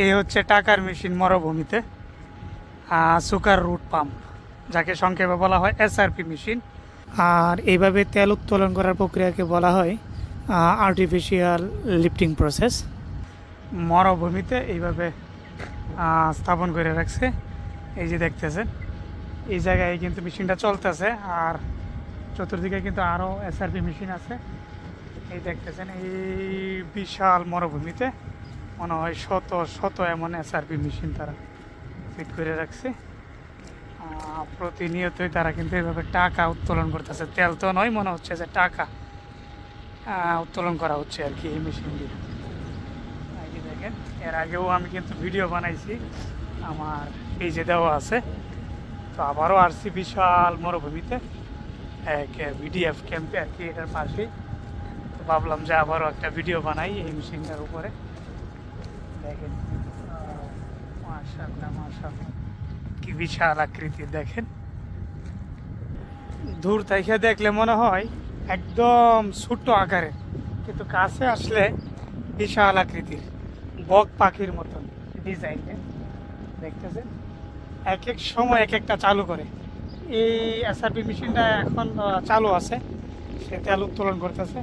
এই হচ্ছে টাকার মেশিন মরুভূমিতে, সুগার রুট পাম্প, যাকে সংক্ষেপে বলা হয় এসআরপি মেশিন। আর এইভাবে তেল উত্তোলন করার প্রক্রিয়াকে বলা হয় আর্টিফিশিয়াল লিফটিং প্রসেস। মরুভূমিতে এইভাবে স্থাপন করে রাখছে। এই যে দেখতেছেন, এই জায়গায় কিন্তু মেশিনটা চলতেছে, আর চতুর্দিকে কিন্তু আরও এসআরপি মেশিন আছে। এই দেখতেছেন, এই বিশাল মরুভূমিতে মনে হয় শত শত এমন এসআরপি মেশিন তারা ফিট করে রাখছে। প্রতিনিয়তই তারা কিন্তু এইভাবে টাকা উত্তোলন করতেছে। তেল তো নয়, মনে হচ্ছে যে টাকা উত্তোলন করা হচ্ছে আর কি এই মেশিন দিয়ে। দেখেন, এর আগেও আমি কিন্তু ভিডিও বানাইছি, আমার পেজে দেওয়া আছে। তো আবারও আসছি বিশাল মরুভূমিতে, এক বিডিএফ ক্যাম্পে আর কি, এটার পাশেই। তো ভাবলাম যে আবারও একটা ভিডিও বানাই এই মেশিনটার উপরে। দেখেন, মাশাআল্লাহ মাশাআল্লাহ, কি বিশাল আকৃতির। দেখেন, দূর থেকে দেখলে মনে হয় একদম ছোট্ট আকারে, কিন্তু কাছে আসলে বিশাল আকৃতির, বক পাখির মতন ডিজাইনের। দেখতেছেন, এক এক সময় এক একটা চালু করে। এই এসআরপি মেশিনটা এখন চালু আছে, সে তেল উত্তোলন করতেছে।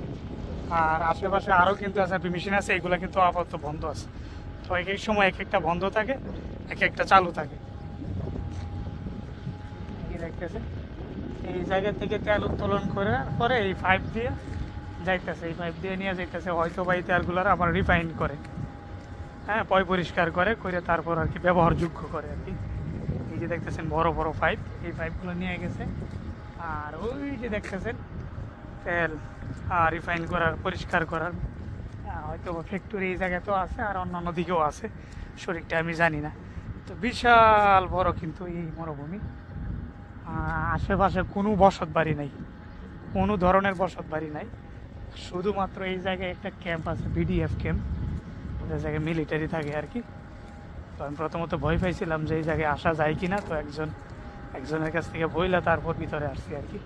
আর আশেপাশে আরও কিন্তু এসআরপি মেশিন আছে, এগুলো কিন্তু আপাতত বন্ধ আছে। তো এক এক সময় এক একটা বন্ধ থাকে, এক একটা চালু থাকে। দেখতেছেন, এই জায়গা থেকে তেল উত্তোলন করার পরে এই পাইপ দিয়ে যাইতেছে, এই পাইপ দিয়ে নিয়ে যাইতেছে। হয়তো বা এই তেলগুলোর আবার রিফাইন করে, হ্যাঁ, পরিষ্কার করে তারপর আর কি ব্যবহারযোগ্য করে আর কি। এই যে দেখতেছেন বড় বড় পাইপ, এই পাইপগুলো নিয়ে গেছে। আর ওই যে দেখতেছেন তেল রিফাইন করার, পরিষ্কার করার হয়তো ফ্যাক্টরি এই জায়গায় তো আছে, আর অন্যান্য দিকেও আছে, শরীরটা আমি জানি না। তো বিশাল বড় কিন্তু এই মরুভূমি। আশেপাশে কোনো বসত বাড়ি নাই, কোনো ধরনের বসত বাড়ি নাই। শুধুমাত্র এই জায়গায় একটা ক্যাম্প আছে, বিডিএফ ক্যাম্প, যে জায়গায় মিলিটারি থাকে আর কি। তো আমি প্রথমত ভয় পাইছিলাম যে এই জায়গায় আসা যায় কি না। তো একজনের কাছ থেকে বইলা তারপর ভিতরে আসছি আর কি।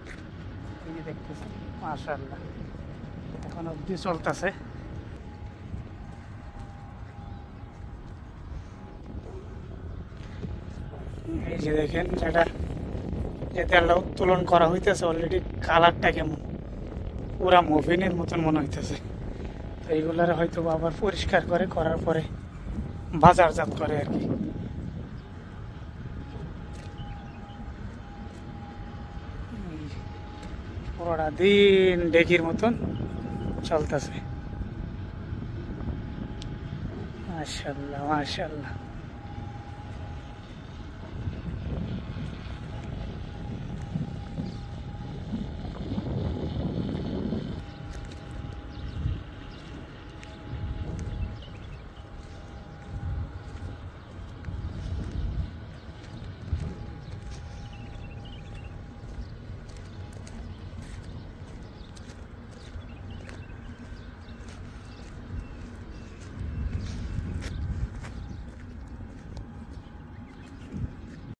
এই যে দেখতেছি, মাশাআল্লাহ, এখন অবধি চলতেছে। এই যে দেখেন, যে তেলটা উত্তোলন করা হইতেছে অলরেডি, কালারটা কেমন, পুরা মুভিনের মতন মনে হইতেছে। তো এইগুলার হয়তো আবার পরিষ্কার করার পরে বাজারজাত করে আর কি। পুরোটা দিন ডেকির মতন চলতেছে। মাশাআল্লাহ মাশাআল্লাহ।